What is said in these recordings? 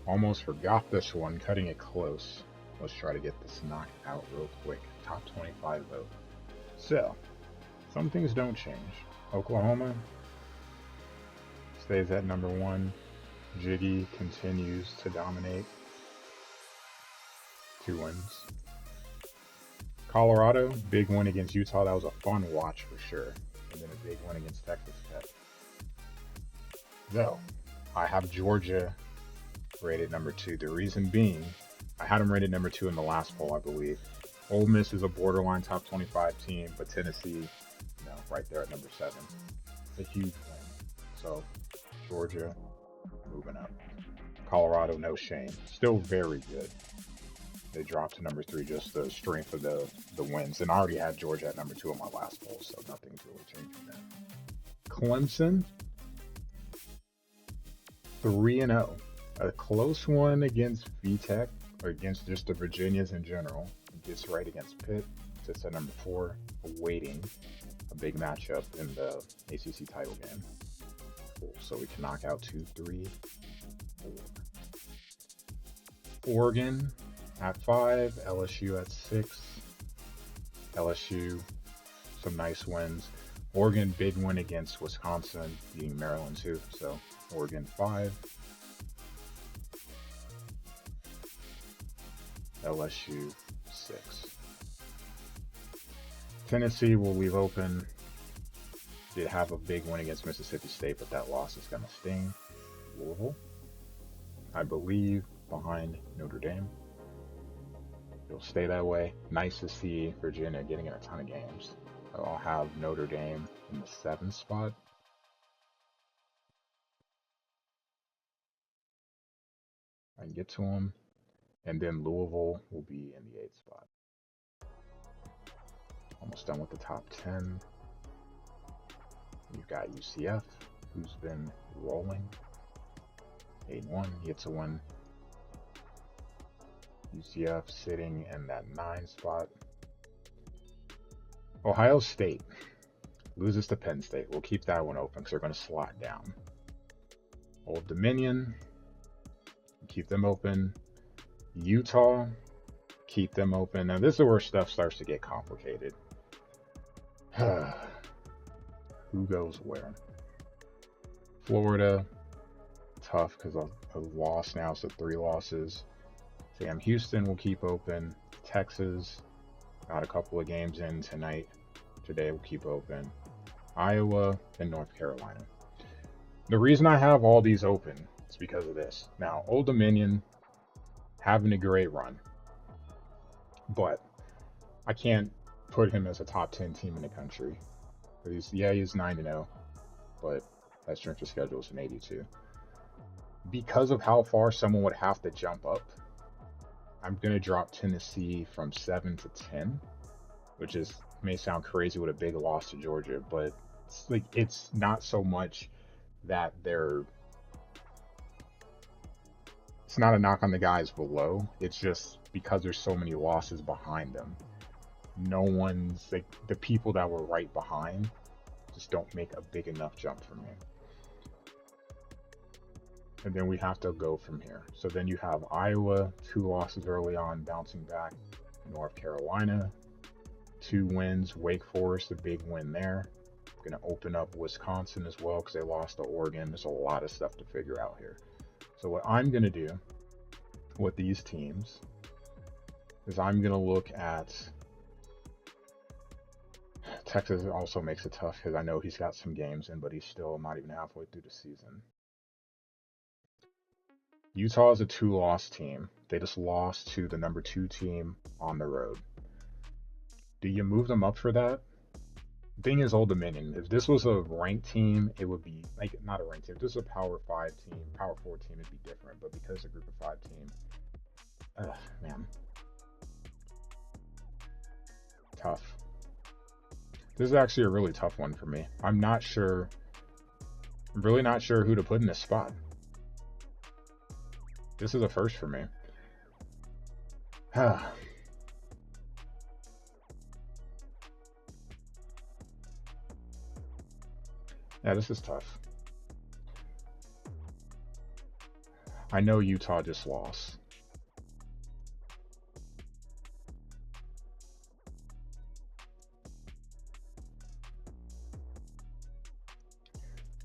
Almost forgot this one, cutting it close. Let's try to get this knocked out real quick. Top 25 vote. So, some things don't change. Oklahoma stays at number 1. Jiggy continues to dominate. 2 wins. Colorado, big win against Utah. That was a fun watch for sure. And then a big win against Texas Tech. Though, I have Georgia rated number 2. The reason being, I had them rated number 2 in the last poll, I believe. Ole Miss is a borderline top 25 team, but Tennessee, right there at number 7. It's a huge win. So, Georgia moving up. Colorado, no shame. Still very good. They dropped to number 3, just the strength of the wins. And I already had Georgia at number 2 in my last poll, so nothing's really changing there. Clemson, 3-0. A close one against VTech, or against just the Virginias in general. Gets right against Pitt. Sits at number 4, awaiting a big matchup in the ACC title game. Cool. So we can knock out 2, 3, 4. Oregon at 5, LSU at 6. LSU, some nice wins. Oregon, big win against Wisconsin, beating Maryland too. So Oregon 5. LSU 6. Tennessee will leave open. Did have a big win against Mississippi State, but that loss is going to sting. Louisville, I believe, behind Notre Dame. It'll stay that way. Nice to see Virginia getting in a ton of games. I'll have Notre Dame in the 7th spot. I can get to them. And then Louisville will be in the 8th spot. Almost done with the top 10. You've got UCF, who's been rolling. 8-1, gets a win. UCF sitting in that 9th spot. Ohio State loses to Penn State. We'll keep that one open because they're going to slot down. Old Dominion, keep them open. Utah, keep them open. Now, this is where stuff starts to get complicated. Who goes where? Florida, tough because of a loss now, so 3 losses. Sam Houston will keep open. Texas, got a couple of games in tonight. Today will keep open. Iowa and North Carolina. The reason I have all these open is because of this. Now, Old Dominion having a great run, but I can't put him as a top 10 team in the country. He's 9-0, but that strength of schedule is an 82. Because of how far someone would have to jump up, I'm going to drop Tennessee from 7 to 10, which may sound crazy with a big loss to Georgia, but it's not so much that it's not a knock on the guys below. It's just because there's so many losses behind them. No one's the people that were right behind just don't make a big enough jump for me. And then we have to go from here. So then you have Iowa, 2 losses early on, bouncing back. North Carolina, 2 wins. Wake Forest, a big win there. Going to open up Wisconsin as well because they lost to Oregon. There's a lot of stuff to figure out here. So what I'm going to do with these teams is I'm going to look at Texas. Also makes it tough because I know he's got some games in, but he's still not even halfway through the season. Utah is a 2-loss team. They just lost to the number 2 team on the road. Do you move them up for that? The thing is, Old Dominion, if this was a ranked team, it would be not a ranked team. If this was a Power 5 team, Power 4 team, it'd be different. But because it's a Group of 5 team, man, tough. This is actually a really tough one for me. I'm really not sure who to put in this spot. This is a first for me. Yeah, this is tough. I know Utah just lost.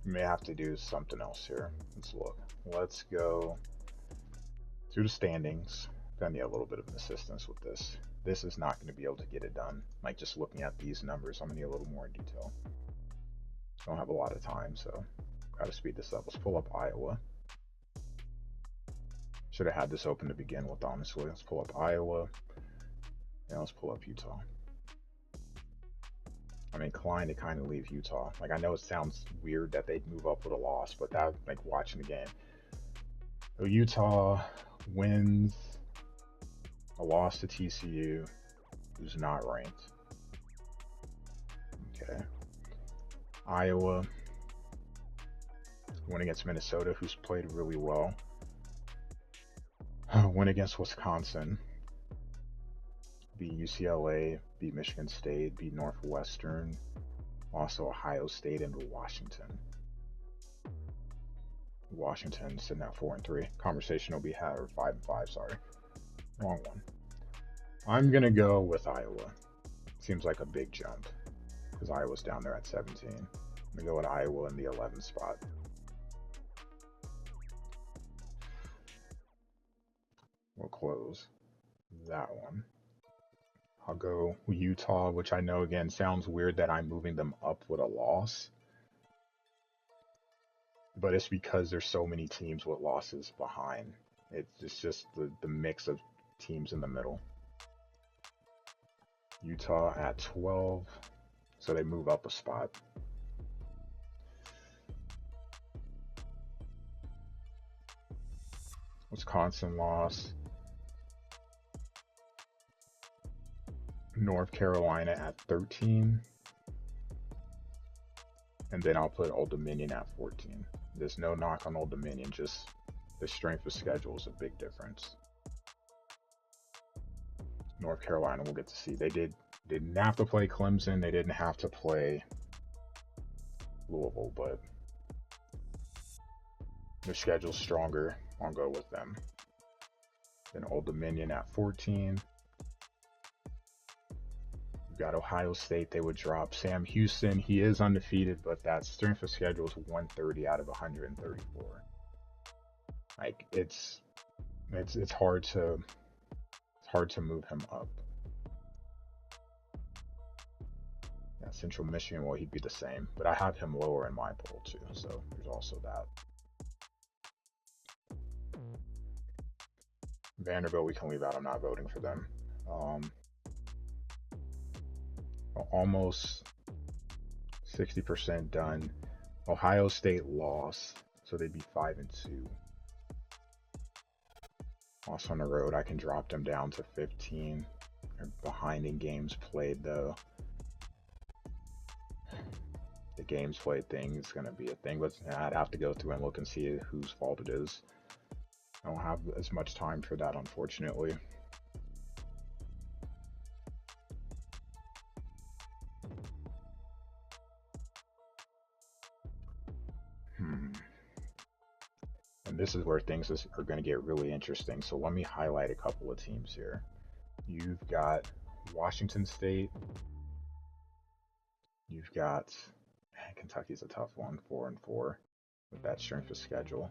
May have to do something else here. Let's look. Let's go through the standings. I need a little bit of an assistance with this. This is not going to be able to get it done. Like just looking at these numbers, I'm going to need a little more detail. I don't have a lot of time, so got to speed this up. Let's pull up Iowa. Should have had this open to begin with, honestly. Let's pull up Iowa. And let's pull up Utah. I'm inclined to kind of leave Utah. Like, I know it sounds weird that they'd move up with a loss, but that, like, watching the game. So Utah wins a loss to TCU, who's not ranked. Okay. Iowa win against Minnesota, who's played really well. Win against Wisconsin. Beat UCLA, beat Michigan State, beat Northwestern, also Ohio State and Washington. Washington sitting at 4-3. Conversation will be had, or 5-5. Sorry, wrong one. I'm gonna go with Iowa. Seems like a big jump because Iowa's down there at 17. I'm gonna go with Iowa in the 11th spot. We'll close that one. I'll go Utah, which I know, again, sounds weird that I'm moving them up with a loss. But it's because there's so many teams with losses behind. It's just the mix of teams in the middle. Utah at 12, so they move up a spot. Wisconsin loss. North Carolina at 13. And then I'll put Old Dominion at 14. There's no knock on Old Dominion, just the strength of schedule is a big difference. North Carolina, we'll get to see. They didn't have to play Clemson. They didn't have to play Louisville, but their schedule's stronger. I'll go with them. Then Old Dominion at 14. We've got Ohio State. They would drop Sam Houston. He is undefeated, but that strength of schedule is 130 out of 134. Like it's hard to move him up. Yeah, Central Michigan, well, he'd be the same, but I have him lower in my poll too, so there's also that. Vanderbilt, we can leave out. I'm not voting for them. Almost 60% done. Ohio State lost, so they'd be 5-2. Also on the road, I can drop them down to 15. They're behind in games played, though. The games played thing is going to be a thing, but I'd have to go through and look and see whose fault it is. I don't have as much time for that, unfortunately. And this is where things are going to get really interesting. So let me highlight a couple of teams here. You've got Washington State. You've got Kentucky's a tough one, 4-4 with that strength of schedule.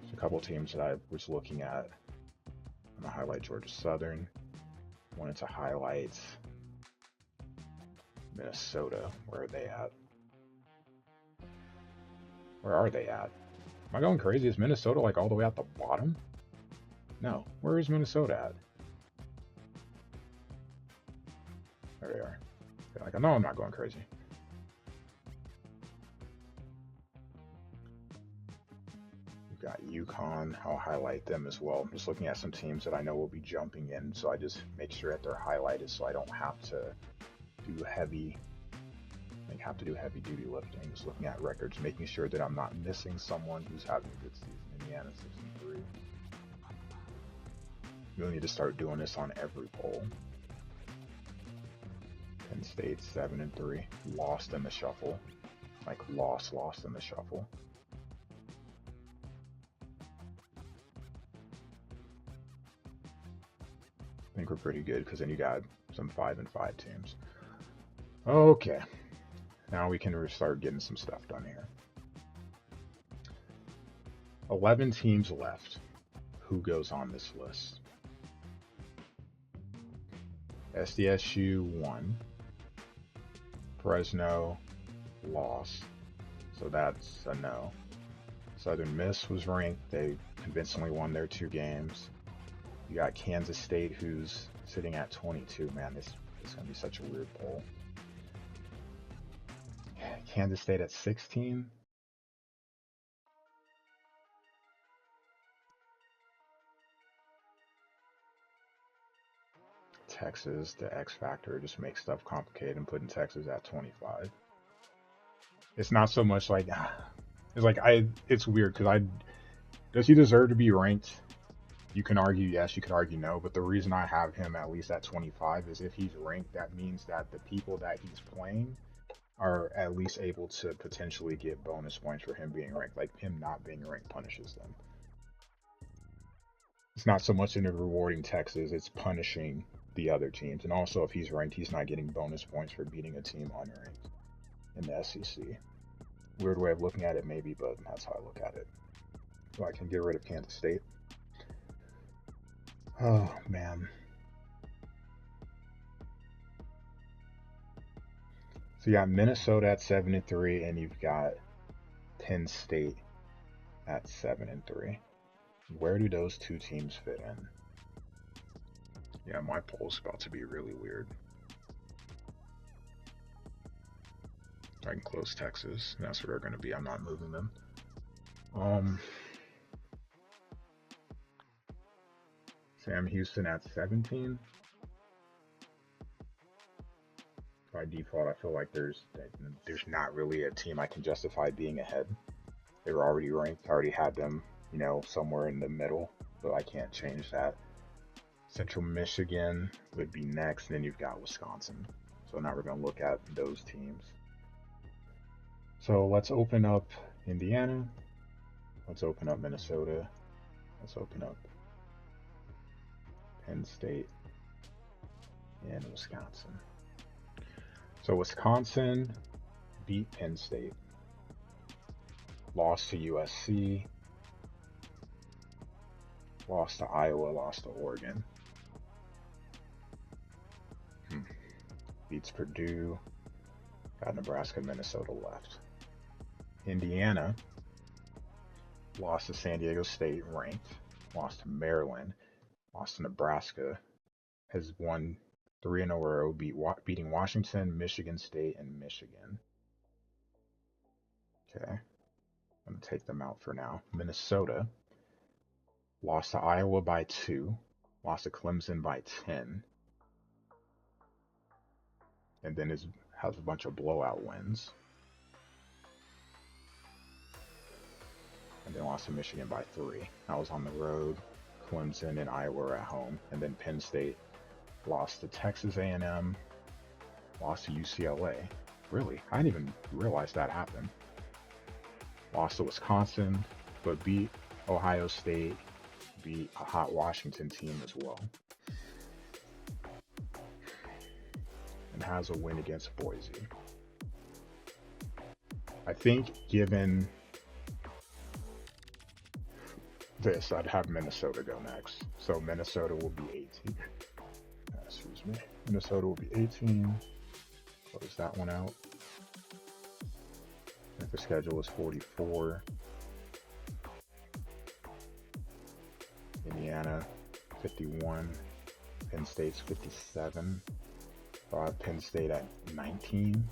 There's a couple teams that I was looking at. I'm gonna highlight Georgia Southern. Wanted to highlight Minnesota. Where are they at? Where are they at? Am I going crazy? Is Minnesota like all the way at the bottom? No. Where is Minnesota at? There they are. Like, I know I'm not going crazy. We've got UConn. I'll highlight them as well. I'm just looking at some teams that I know will be jumping in, so I just make sure that they're highlighted so I don't have to do heavy duty lifting. Just looking at records, making sure that I'm not missing someone who's having a good season. Indiana 63. You'll need to start doing this on every poll. Penn State 7-3, lost in the shuffle. Like lost in the shuffle. think we're pretty good because then you got some 5-5 teams. Okay, now we can start getting some stuff done here. 11 teams left. Who goes on this list? SDSU won. Fresno lost, so that's a no. Southern Miss was ranked. They convincingly won their 2 games. You got Kansas State, who's sitting at 22. Man, this is going to be such a weird poll. Kansas State at 16. Texas, the X factor, just makes stuff complicated and putting Texas at 25. It's not so much like, it's like, it's weird because does he deserve to be ranked? You can argue yes, you can argue no, but the reason I have him at least at 25 is if he's ranked, that means that the people that he's playing are at least able to potentially get bonus points for him being ranked. Like, him not being ranked punishes them. It's not so much in rewarding Texas, it's punishing the other teams. And also, if he's ranked, he's not getting bonus points for beating a team unranked in the SEC. Weird way of looking at it, maybe, but that's how I look at it. So I can get rid of Kansas State. Oh, man. So you got Minnesota at 7-3, and you've got Penn State at 7-3. Where do those 2 teams fit in? Yeah, my poll's about to be really weird. I can close Texas. That's where they're going to be. I'm not moving them. Sam Houston at 17. By default, I feel like there's not really a team I can justify being ahead. They were already ranked. I already had them, somewhere in the middle, so I can't change that. Central Michigan would be next, and then you've got Wisconsin. So now we're going to look at those teams. So let's open up Indiana. Let's open up Minnesota. Let's open up Penn State and Wisconsin. So Wisconsin beat Penn State, lost to USC, lost to Iowa, lost to Oregon. Beats Purdue, got Nebraska, Minnesota left. Indiana lost to San Diego State, ranked, lost to Maryland, lost to Nebraska, has won 3 in a row, beating Washington, Michigan State, and Michigan. Okay, I'm going to take them out for now. Minnesota lost to Iowa by 2, lost to Clemson by 10, and then has a bunch of blowout wins. And then lost to Michigan by 3. I was on the road. Clemson and Iowa were at home. And then Penn State lost to Texas A&M, lost to UCLA. Really? I didn't even realize that happened. Lost to Wisconsin, but beat Ohio State, beat a hot Washington team as well. And has a win against Boise. I think given this, I'd have Minnesota go next. So Minnesota will be 18. Excuse me. Minnesota will be 18. Close that one out. If the schedule is 44. Indiana, 51. Penn State's 57. So I have Penn State at 19.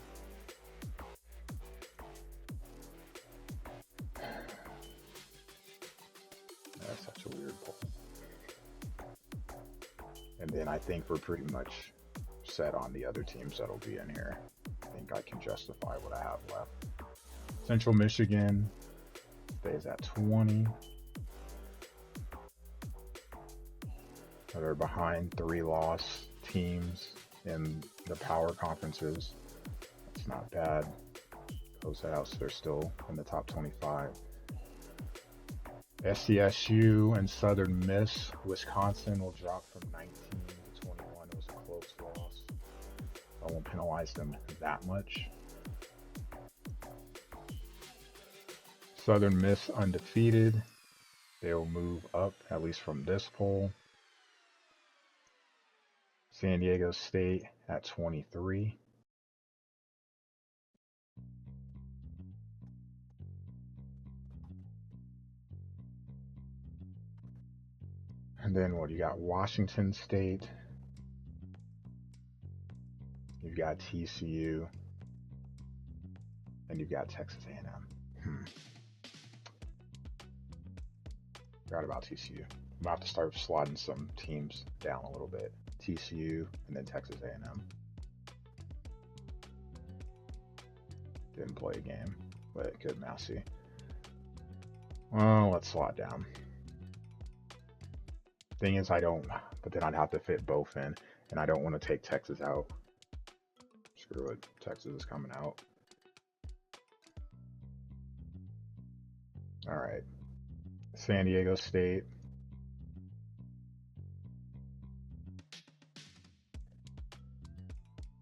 That's such a weird poll. And then I think we're pretty much set on the other teams that'll be in here. I think I can justify what I have left. Central Michigan stays at 20. They're behind 3-loss teams in the power conferences. That's not bad. Close that out, so they're still in the top 25. SDSU and Southern Miss. Wisconsin will drop from 19 to I won't penalize them that much. Southern Miss undefeated. They'll move up, at least from this poll. San Diego State at 23. And then what, you got Washington State. You've got TCU. And you've got Texas A&M. Forgot about TCU. I'm about to start slotting some teams down a little bit. TCU and then Texas A&M. Didn't play a game, but good mousey. Well, let's slot down. Thing is, I don't, but then I'd have to fit both in, and I don't want to take Texas out. Screw it, Texas is coming out. All right, San Diego State.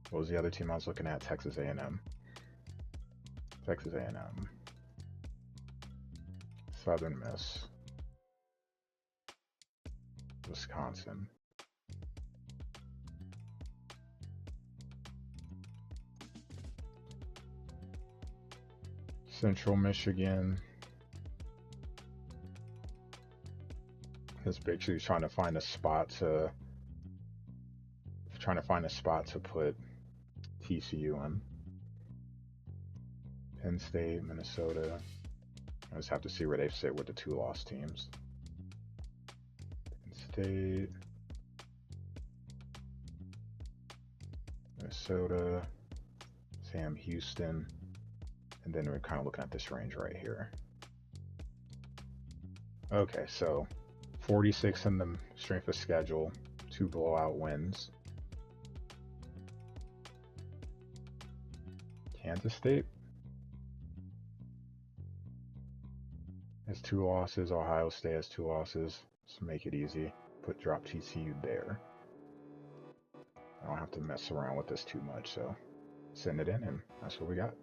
What was the other team I was looking at? Texas A&M. Texas A&M. Southern Miss. Wisconsin. Central Michigan. This basically trying to find a spot to put TCU in. Penn State, Minnesota. I just have to see where they sit with the 2 lost teams. Penn State, Minnesota, Sam Houston, and then we're kind of looking at this range right here. Okay, so 46 in the strength of schedule, 2 blowout wins. Kansas State has 2 losses. Ohio State has 2 losses. So make it easy. Drop TCU there. I don't have to mess around with this too much, so send it in, and that's what we got.